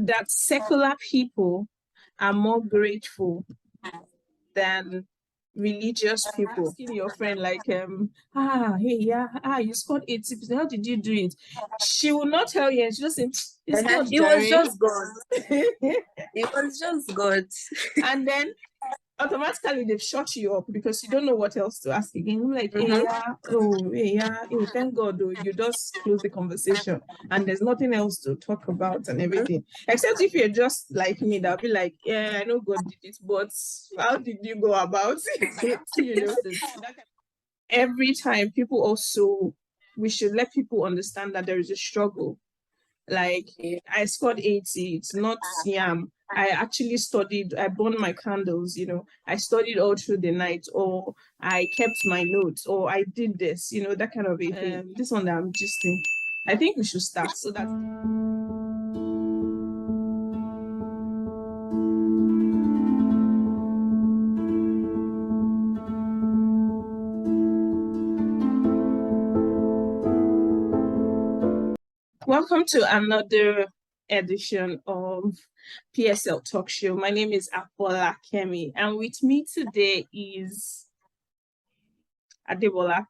that secular people are more grateful than religious people. Asking your friend like, hey, yeah, you scored 80%. How did you do it? She will not tell you. She just say, it's God. It was just God. It was just God. And then automatically they've shut you up because you don't know what else to ask again. I'm like, hey, yeah, thank God, you just close the conversation and there's nothing else to talk about and everything. Except if you're just like me, that'll be like, yeah, I know God did it, but how did you go about it? You know, every time people also, we should let people understand that there is a struggle. Like, I scored 80, it's not yam. I actually studied, I burned my candles, I studied all through the night, or I kept my notes, or I did this, that kind of a thing. This one that I'm just thinking, I think we should start so that. Welcome to another edition of PSL Talk Show. My name is Apola Kemi, and with me today is Adebola.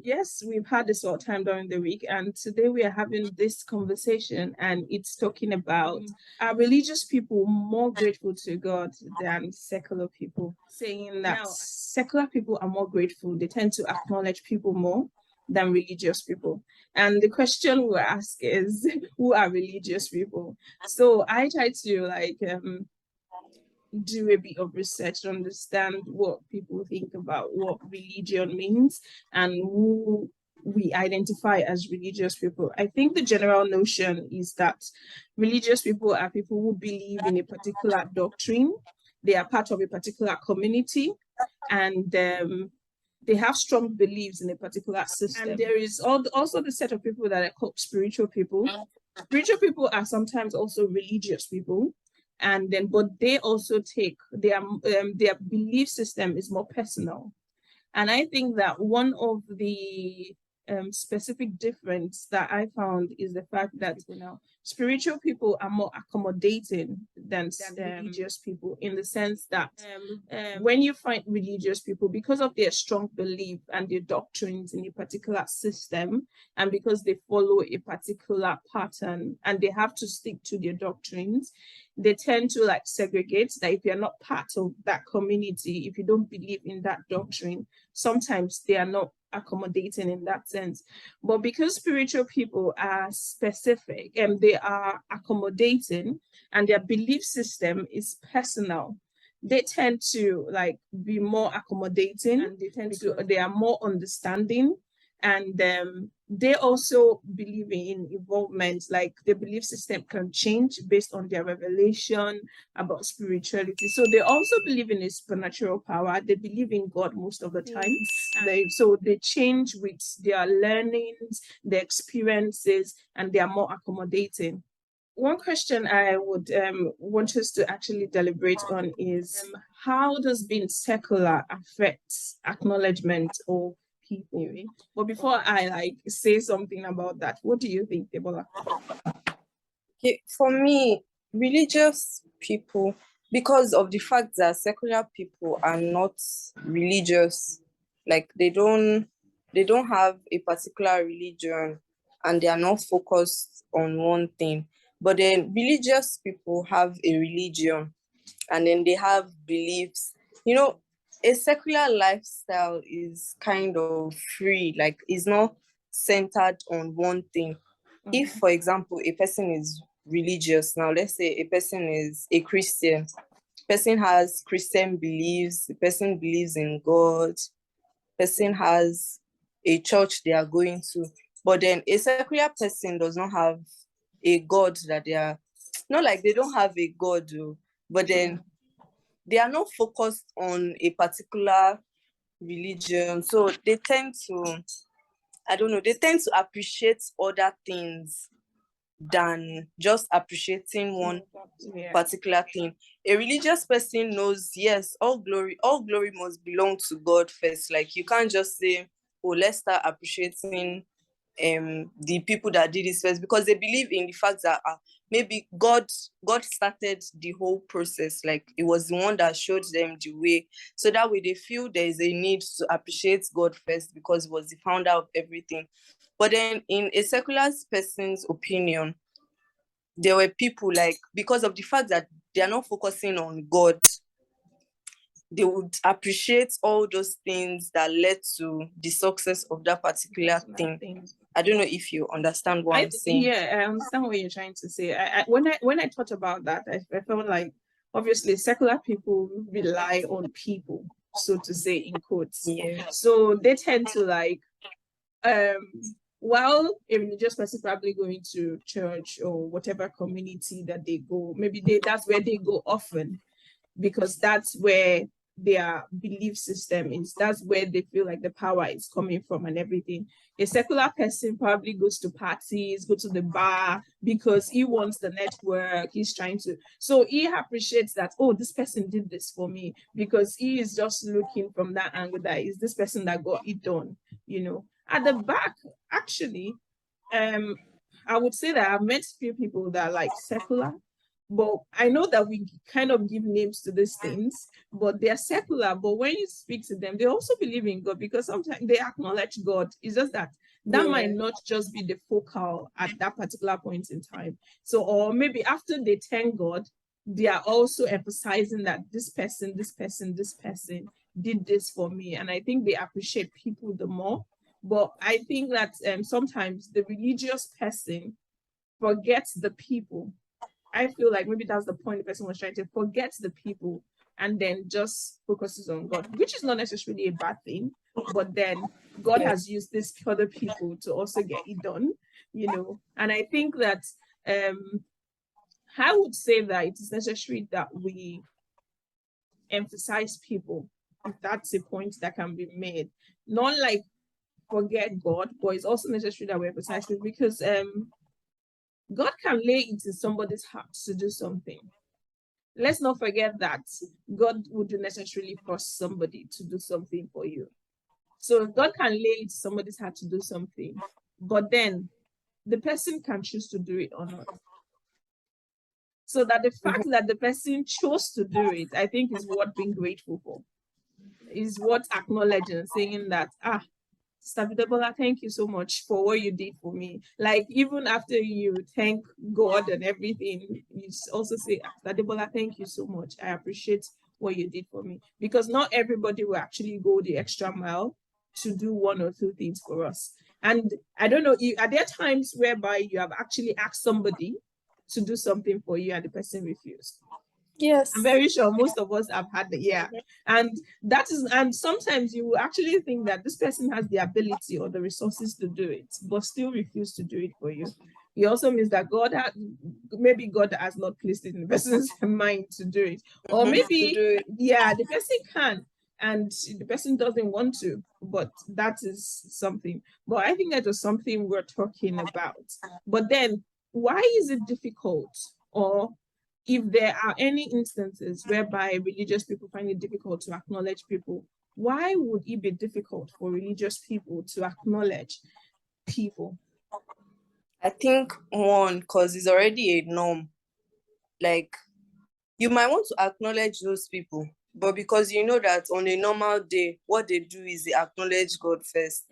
Yes, we've had this all time during the week, and today we are having this conversation, and it's talking about are religious people more grateful to God than secular people? Saying that secular people are more grateful, they tend to acknowledge people more than religious people. And the question we'll ask is, who are religious people? So I try to do a bit of research to understand what people think about what religion means and who we identify as religious people. I think the general notion is that religious people are people who believe in a particular doctrine, they are part of a particular community, and they have strong beliefs in a particular system. And there is also the set of people that are called spiritual people. Spiritual people are sometimes also religious people, and then but they also take their belief system is more personal. And I think that one of the specific difference that I found is the fact that spiritual people are more accommodating than religious people, in the sense that when you find religious people, because of their strong belief and their doctrines in a particular system, and because they follow a particular pattern and they have to stick to their doctrines, they tend to segregate that if you're not part of that community, if you don't believe in that doctrine, sometimes they are not accommodating in that sense. But because spiritual people are specific and they are accommodating and their belief system is personal, they tend to be more accommodating, and they are more understanding, and they also believe in involvement. Like, the belief system can change based on their revelation about spirituality. So they also believe in a supernatural power. They believe in God most of the time. So they change with their learnings, their experiences, and they are more accommodating. One question I would want us to actually deliberate on is, how does being secular affect acknowledgement of people? But before I say something about that, what do you think, Debola? Okay, for me, religious people, because of the fact that secular people are not religious, they don't have a particular religion and they are not focused on one thing. But then religious people have a religion and then they have beliefs. A secular lifestyle is kind of free, it's not centered on one thing. If, for example, a person is religious, now let's say a person is a Christian, person has Christian beliefs, the person believes in God, person has a church they are going to, but then a secular person does not have a God that they are, not like they don't have a God, but then they are not focused on a particular religion. So they tend to, they tend to appreciate other things than just appreciating one particular thing. A religious person knows, yes, all glory must belong to God first. You can't just say, oh, let's start appreciating the people that did this first, because they believe in the fact that maybe God started the whole process, like it was the one that showed them the way, so that way they feel there is a need to appreciate God first because he was the founder of everything. But then in a secular person's opinion, there were people, like, because of the fact that they are not focusing on God, they would appreciate all those things that led to the success of that particular thing. I don't know if you understand what I'm saying. Yeah, I understand what you're trying to say. When I thought about that, I felt like, obviously secular people rely on people, so to say, in quotes. Yeah. So they tend to like, while a religious person probably going to church or whatever community that they go, maybe that's where they go often, because that's where their belief system is. That's where they feel like the power is coming from and everything. A secular person probably goes to parties, go to the bar because he wants the network. He's trying to, so he appreciates that, oh, this person did this for me, because he is just looking from that angle, that is this person that got it done, you know. At the back, actually, I would say that I've met few people that are like secular, but I know that we kind of give names to these things, but they're secular. But when you speak to them, they also believe in God, because sometimes they acknowledge God. It's just that might not just be the focal at that particular point in time. So, or maybe after they thank God, they are also emphasizing that this person did this for me. And I think they appreciate people the more. But I think that sometimes the religious person forgets the people. I feel like maybe that's the point the person was trying to forget the people and then just focuses on God, which is not necessarily a bad thing. But then God has used these other people to also get it done, you know. And I think that I would say that it is necessary that we emphasize people, if that's a point that can be made. Not like forget God, but it's also necessary that we emphasize people, because God can lay it in somebody's heart to do something. Let's not forget that God wouldn't necessarily force somebody to do something for you. So God can lay it to somebody's heart to do something, but then the person can choose to do it or not. So that the fact that the person chose to do it, I think, is what being grateful for, is what acknowledging, saying that, Sister Debola, thank you so much for what you did for me. Like, even after you thank God and everything, you also say, Sister Debola, thank you so much. I appreciate what you did for me. Because not everybody will actually go the extra mile to do one or two things for us. And I don't know, are there times whereby you have actually asked somebody to do something for you and the person refused? Yes. I'm very sure most of us have had the, yeah. And that is, and sometimes you will actually think that this person has the ability or the resources to do it, but still refuse to do it for you. It also means that maybe God has not placed it in the person's mind to do it. Or maybe, yeah, the person can, and the person doesn't want to, but that is something. But I think that was something we're talking about. But then, why is it difficult? Or if there are any instances whereby religious people find it difficult to acknowledge people, why would it be difficult for religious people to acknowledge people? I think one, because it's already a norm. Like, you might want to acknowledge those people, but because you know that on a normal day, what they do is they acknowledge God first.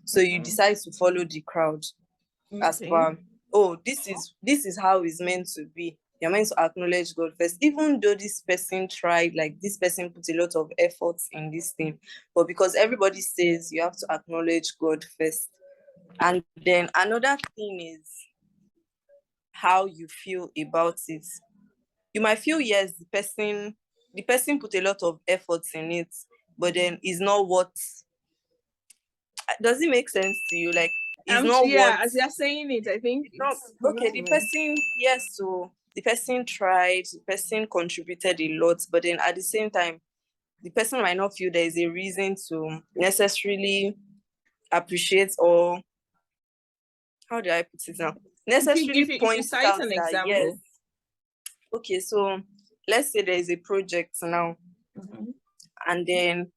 So you decide to follow the crowd as per, oh, this is how it's meant to be. You're meant to acknowledge God first, even though this person tried, like this person put a lot of effort in this thing, but because everybody says you have to acknowledge God first. And then another thing is how you feel about it. You might feel, yes, the person put a lot of effort in it, but then it's not what, does it make sense to you? Like, it's not what, as you're saying it, I think it's okay, the person, yes, so the person tried, the person contributed a lot, but then at the same time, the person might not feel there is a reason to necessarily appreciate, or how do I put it now? Necessarily if you cite an example. Yes. Okay, so let's say there is a project now, and then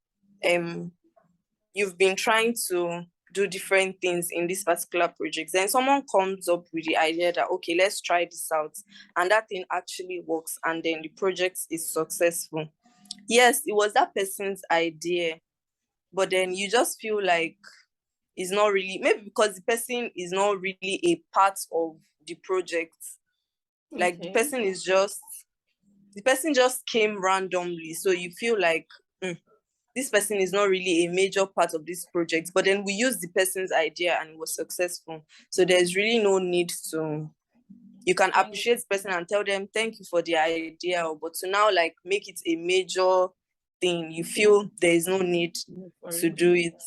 you've been trying to do different things in this particular project. Then someone comes up with the idea that, okay, let's try this out. And that thing actually works. And then the project is successful. Yes, it was that person's idea. But then you just feel like it's not really, maybe because the person is not really a part of the project. Like the person just came randomly. So you feel like this person is not really a major part of this project. But then we used the person's idea and it was successful. So there's really no need to, you can appreciate the person and tell them thank you for the idea. But to now like make it a major thing, you feel there is no need to do it.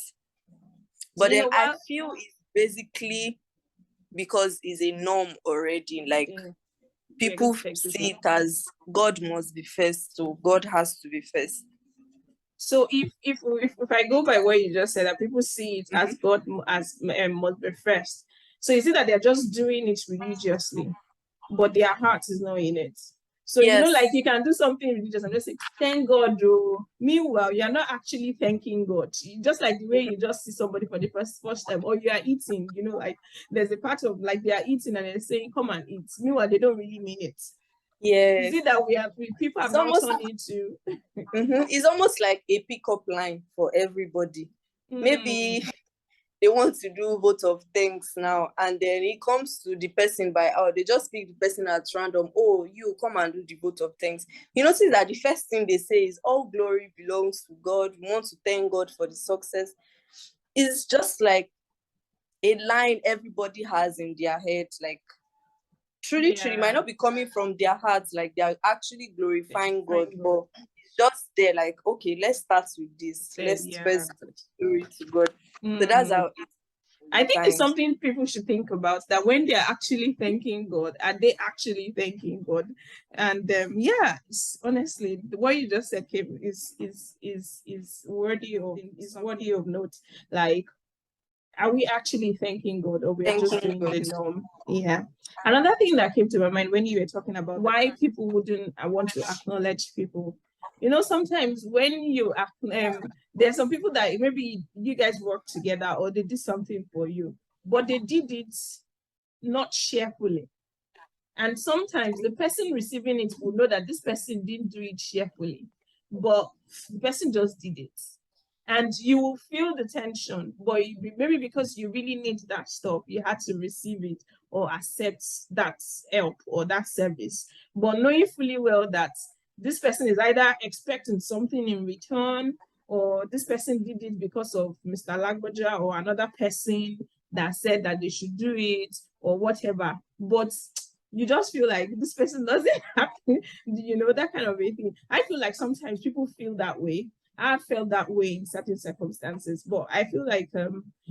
But then I feel it's basically because it's a norm already. Like people see it as God must be first, so God has to be first. So if I go by what you just said, that people see it as God must be first. So is it that they're just doing it religiously, but their heart is not in it? So yes. You know, like you can do something religious and just say, thank God, though. Meanwhile, you're not actually thanking God. Just like the way you just see somebody for the first time, or you are eating, you know, like there's a part of like they are eating and they're saying, come and eat. Meanwhile, they don't really mean it. Yeah. Is it that people have now turned into it's almost like a pickup line for everybody. Maybe they want to do vote of thanks now, and then it comes to the person by they just pick the person at random. Oh, you come and do the vote of thanks. You notice that the first thing they say is all glory belongs to God. We want to thank God for the success. It's just like a line everybody has in their head, like truly might not be coming from their hearts, like they're actually glorifying God, but just they're like, okay, let's start with this. Let's first glory to God. So that's how I think it's something people should think about, that when they're actually thanking God, are they actually thanking God? And honestly, what you just said, Kim, is worthy of note. Like, are we actually thanking God, or we're just doing the norm? Yeah. Another thing that came to my mind when you were talking about why people wouldn't want to acknowledge people. You know, sometimes when you there's some people that maybe you guys work together or they did something for you, but they did it not cheerfully. And sometimes the person receiving it will know that this person didn't do it cheerfully, but the person just did it. And you will feel the tension, but maybe because you really need that stuff, you had to receive it or accept that help or that service. But knowing fully well that this person is either expecting something in return, or this person did it because of Mr. Lagbaja or another person that said that they should do it or whatever. But you just feel like this person doesn't have, you know, that kind of a thing. I feel like sometimes people feel that way. I felt that way in certain circumstances, but I feel like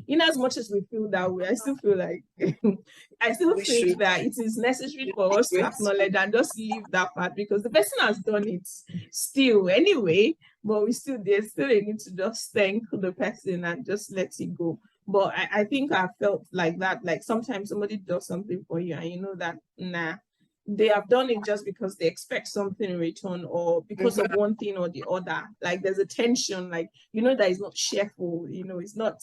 in as much as we feel that way, I still feel like I still think that it is necessary for us to acknowledge and just leave that part, because the person has done it still anyway, but there's still a need to just thank the person and just let it go. But I think I felt like that, like sometimes somebody does something for you and you know that, nah, they have done it just because they expect something in return, or because of one thing or the other. Like there's a tension, like, you know, that is not cheerful, you know, it's not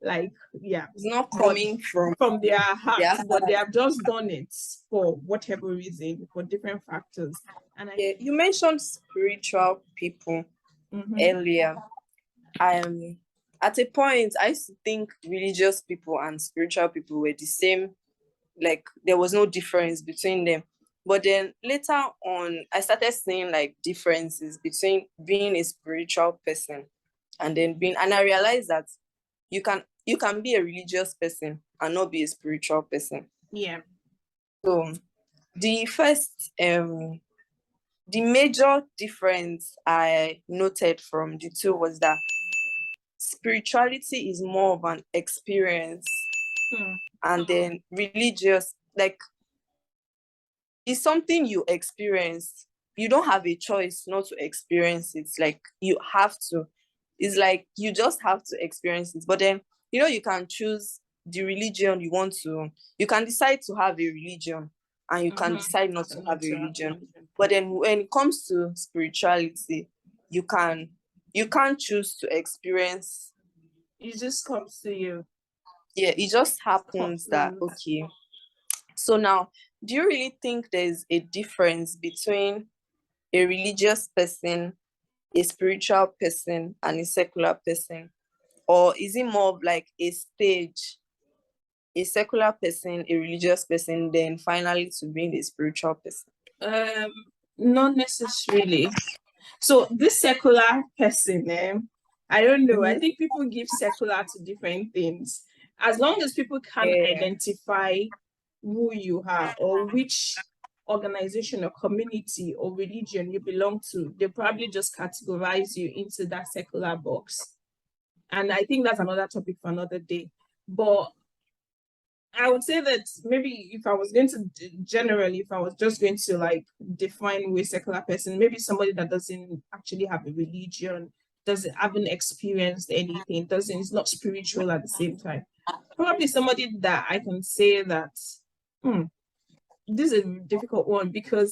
like, it's not coming from their heart, but they have just done it for whatever reason, for different factors. And you mentioned spiritual people earlier. At a point, I used to think religious people and spiritual people were the same, like there was no difference between them. But then later on, I started seeing like differences between being a spiritual person and then and I realized that you can be a religious person and not be a spiritual person. Yeah. So the major difference I noted from the two was that spirituality is more of an experience, and then religious, like, it's something you experience. You don't have a choice not to experience it. Like you have to. It's like you just have to experience it. But then, you know, you can choose the religion you want to. You can decide to have a religion, and you can decide not to have a religion. But then when it comes to spirituality, you can't choose to experience. It just comes to you. Yeah, it just happens that, okay. So now, do you really think there's a difference between a religious person, a spiritual person, and a secular person? Or is it more of like a stage, a secular person, a religious person, then finally to being a spiritual person? Not necessarily. So this secular person, I don't know. I think people give secular to different things. As long as people can identify who you are or which organization or community or religion you belong to, they probably just categorize you into that secular box. And I think that's another topic for another day. But I would say that maybe if I was going to generally, if I was just going to like define who a secular person, maybe somebody that doesn't actually have a religion, doesn't haven't experienced anything, doesn't is not spiritual at the same time. Probably somebody that I can say that this is a difficult one because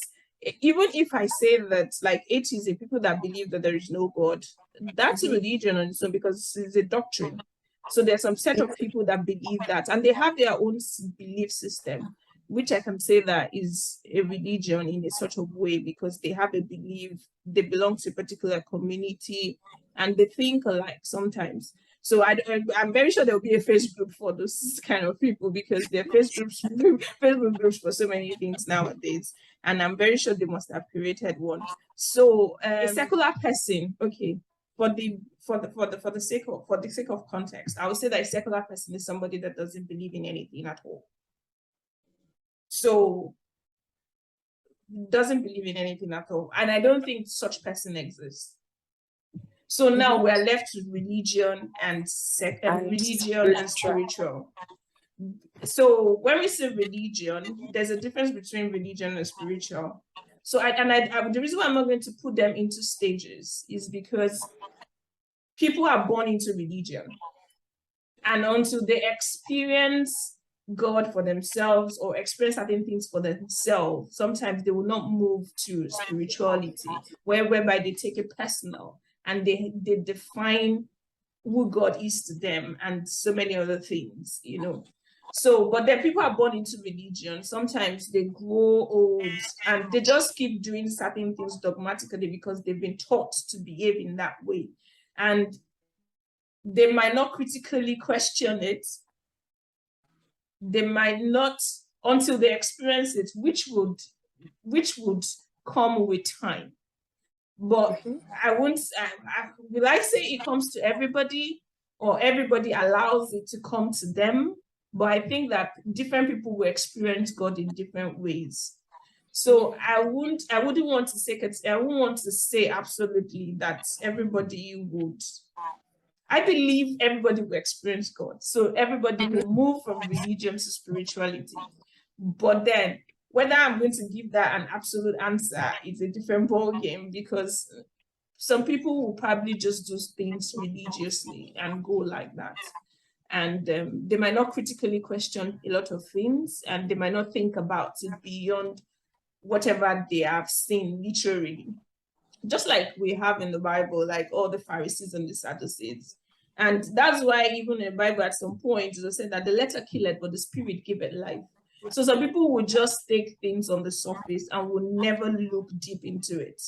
even if I say that like atheism, people that believe that there is no God, that's a religion on its own because it's a doctrine. So there's some set of people that believe that, and they have their own belief system, which I can say that is a religion in a sort of way because they have a belief, they belong to a particular community, and they think alike sometimes. So I'm very sure there will be a Facebook group for those kind of people because there are Facebook groups for so many things nowadays, and I'm very sure they must have created one. So a secular person, okay, for the sake of context, I would say that a secular person is somebody that doesn't believe in anything at all. So doesn't believe in anything at all, and I don't think such person exists. So now we're left with religion and spiritual. So when we say religion, there's a difference between religion and spiritual. So the reason why I'm not going to put them into stages is because people are born into religion, and until they experience God for themselves or experience certain things for themselves, sometimes they will not move to spirituality, whereby they take it personal and they define who God is to them and so many other things, you know. So, but then people are born into religion. Sometimes they grow old and they just keep doing certain things dogmatically because they've been taught to behave in that way. And they might not critically question it. They might not until they experience it, which would come with time. But I won't, will I say it comes to everybody or everybody allows it to come to them? But I think that different people will experience God in different ways. So I wouldn't want to say absolutely that everybody would. I believe everybody will experience God. So everybody will move from religion to spirituality. But then whether I'm going to give that an absolute answer is a different ball game because some people will probably just do things religiously and go like that. And they might not critically question a lot of things and they might not think about it beyond whatever they have seen literally. Just like we have in the Bible, like all the Pharisees and the Sadducees. And that's why even in the Bible at some point, it said that the letter killeth, but the spirit giveth life. So some people will just take things on the surface and will never look deep into it.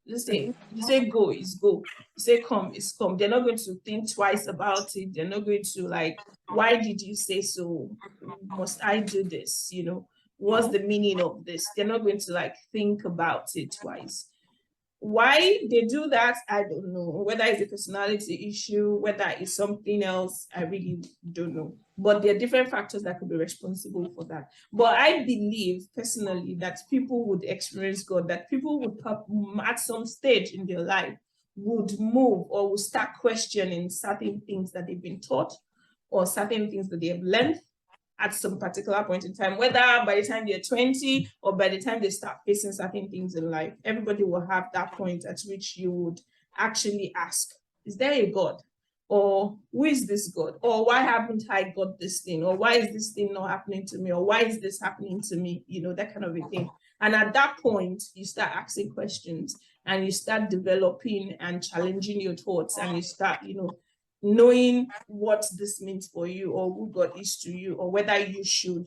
You say go, is go. You say come, is come. They're not going to think twice about it. They're not going to like, why did you say so? Must I do this? You know, what's the meaning of this? They're not going to like think about it twice. Why they do that, I don't know. Whether it's a personality issue, whether it's something else, I really don't know. But there are different factors that could be responsible for that. But I believe personally that people would experience God, that people would at some stage in their life would move or would start questioning certain things that they've been taught or certain things that they have learned at some particular point in time, whether by the time they're 20 or by the time they start facing certain things in life. Everybody will have that point at which you would actually ask, is there a God? Or who is this God? Or why haven't I got this thing? Or why is this thing not happening to me? Or why is this happening to me? You know, that kind of a thing. And at that point, you start asking questions and you start developing and challenging your thoughts and you start, you know, knowing what this means for you or who God is to you, or whether you should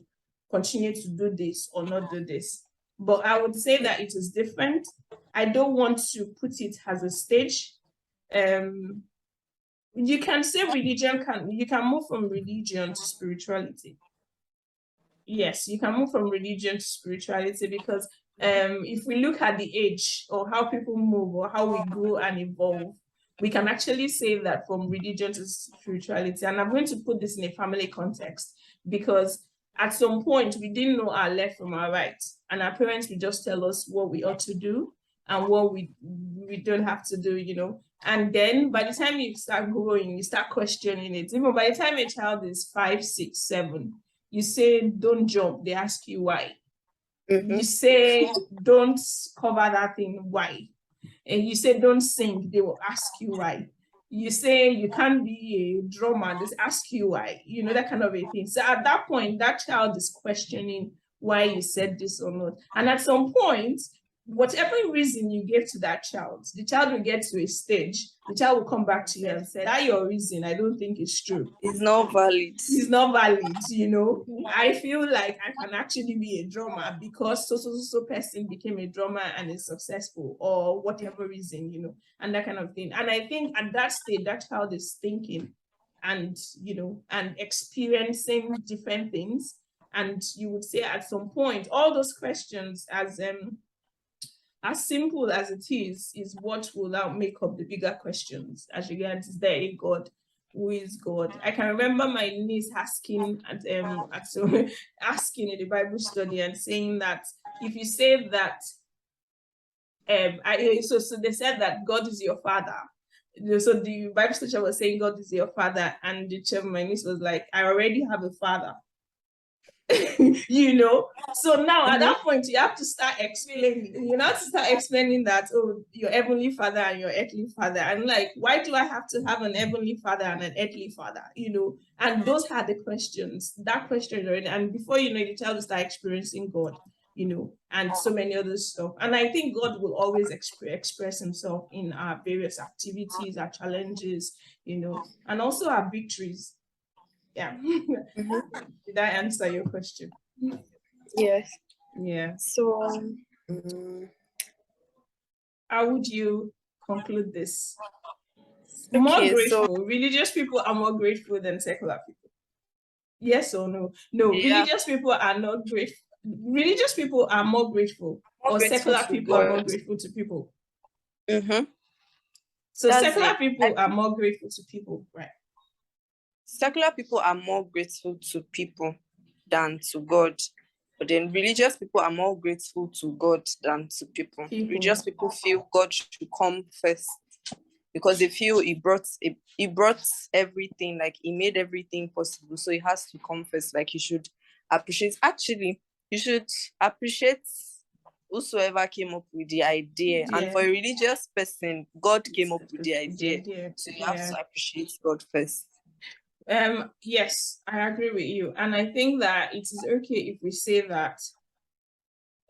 continue to do this or not do this. But I would say that it is different. I don't want to put it as a stage. You can say you can move from religion to spirituality. Yes, you can move from religion to spirituality, because if we look at the age or how people move or how we grow and evolve, we can actually say that from religion to spirituality. And I'm going to put this in a family context, because at some point we didn't know our left from our right, and our parents would just tell us what we ought to do and what we don't have to do, you know. And then by the time you start growing, you start questioning it. Even by the time a child is 5, 6, 7, you say, don't jump, they ask you why. You say, don't cover that thing, why? And you say, don't sing, they will ask you why. You say, you can't be a drummer, they ask you why, you know, that kind of a thing. So at that point, that child is questioning why you said this or not. And at some point, whatever reason you gave to that child, the child will get to a stage, the child will come back to you and say, that your reason, I don't think it's true. It's not valid. It's not valid, you know. I feel like I can actually be a drummer because so person became a drummer and is successful, or whatever reason, you know, and that kind of thing. And I think at that stage, that child is thinking and, you know, and experiencing different things. And you would say at some point, all those questions, as simple as it is what will now make up the bigger questions as regards, is there a God? Who is God? I can remember my niece asking asking in the Bible study and saying that if you say that so they said that God is your father. So the Bible teacher was saying God is your father, and my niece was like, I already have a father. You know, so now at that point you have to start explaining, that, oh, your heavenly father and your earthly father, and like, why do I have to have an heavenly father and an earthly father, you know? And those are the questions, that question already, and before you know it, the child will start experiencing God, you know, and so many other stuff. And I think God will always express himself in our various activities, our challenges, you know, and also our victories. Yeah. Did I answer your question? Yes. Yeah. So how would you conclude this? More grateful. So religious people are more grateful than secular people. Yes or no? No, yeah. Religious people are not grateful. Religious people are more grateful, or secular people are more grateful to people. So that's secular people are more grateful to people, right? Secular people are more grateful to people than to God. But then religious people are more grateful to God than to people. Religious people feel God should come first because they feel he brought everything, like he made everything possible. So he has to come first. Like you should appreciate whosoever came up with the idea. Yeah. And for a religious person, God came up with the idea. So you have to appreciate God first. Yes, I agree with you. And I think that it is okay if we say that.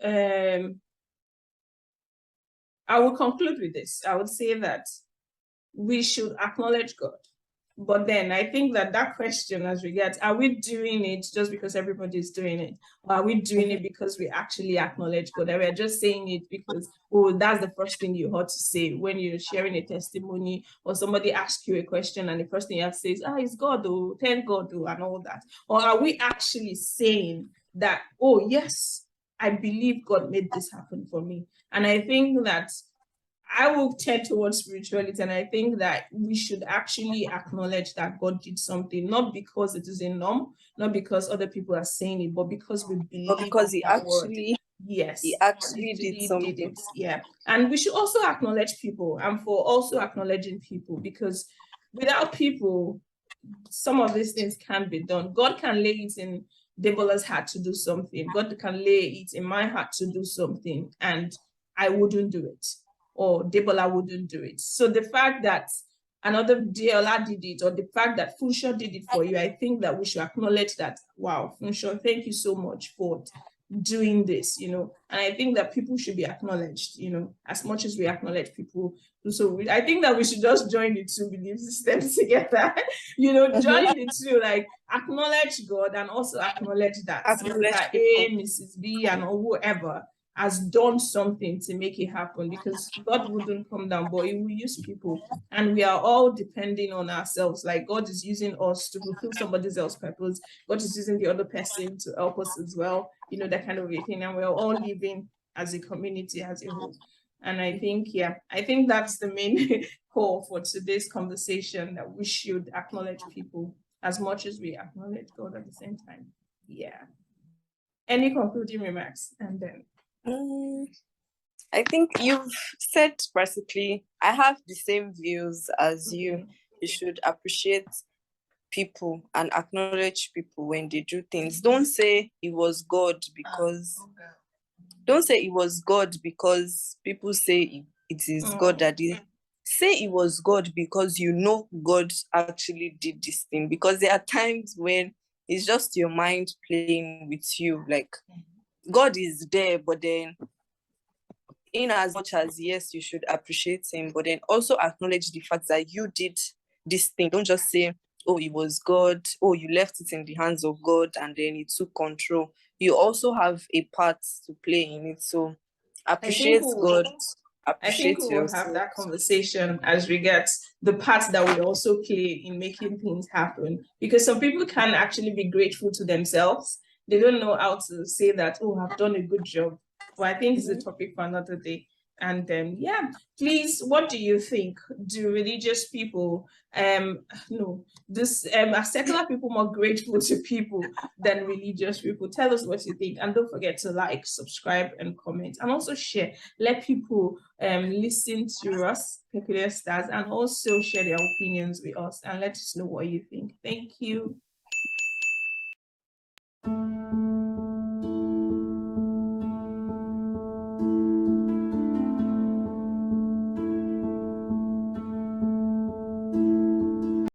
I will conclude with this. I would say that we should acknowledge God. But then I think that question as regards, are we doing it just because everybody is doing it? Or are we doing it because we actually acknowledge God? And we're just saying it because, oh, that's the first thing you ought to say when you're sharing a testimony, or somebody asks you a question and the first thing you have to say is, it's God, oh, thank God, oh, and all that. Or are we actually saying that, oh, yes, I believe God made this happen for me? And I think that I will tend towards spirituality, and I think that we should actually acknowledge that God did something, not because it is a norm, not because other people are saying it, but because we believe, but because he actually did something. Yeah. And we should also acknowledge people, and for also acknowledging people, because without people, some of these things can't be done. God can lay it in Debola's heart to do something. God can lay it in my heart to do something, and I wouldn't do it, or Debola wouldn't do it. So the fact that another Diola did it, or the fact that Funsho did it for you, I think that we should acknowledge that, wow, Funsho, thank you so much for doing this, and I think that people should be acknowledged, as much as we acknowledge people. So I think that we should just join the two belief systems together, join the two, like acknowledge God and also acknowledge that Acknowledge Mr. A, people. Mrs. B, and whoever has done something to make it happen, because God wouldn't come down, but He will use people. And we are all depending on ourselves. Like God is using us to fulfill somebody else's purpose. God is using the other person to help us as well, that kind of a thing. And we're all living as a community as a whole. And I think, that's the main call for today's conversation, that we should acknowledge people as much as we acknowledge God at the same time. Yeah. Any concluding remarks? And then I think you've said basically, I have the same views as you. You should appreciate people and acknowledge people when they do things. Don't say it was God because people say it is God that did. Say it was God because God actually did this thing. Because there are times when it's just your mind playing with you. Like God is there, but then in as much as, yes, you should appreciate Him, but then also acknowledge the fact that you did this thing. Don't just say, oh, it was God, oh, you left it in the hands of God and then He took control. You also have a part to play in it. So appreciate God, I think appreciate we will have yourself. that conversation as regards the part that we also play in making things happen. Because some people can actually be grateful to themselves. They don't know how to say that, oh, I've done a good job. Well, I think it's a topic for another day. And then, please, what do you think? Do religious people, no, are secular people more grateful to people than religious people? Tell us what you think. And don't forget to like, subscribe, and comment. And also share. Let people listen to us, Peculiar Stars, and also share their opinions with us and let us know what you think. Thank you.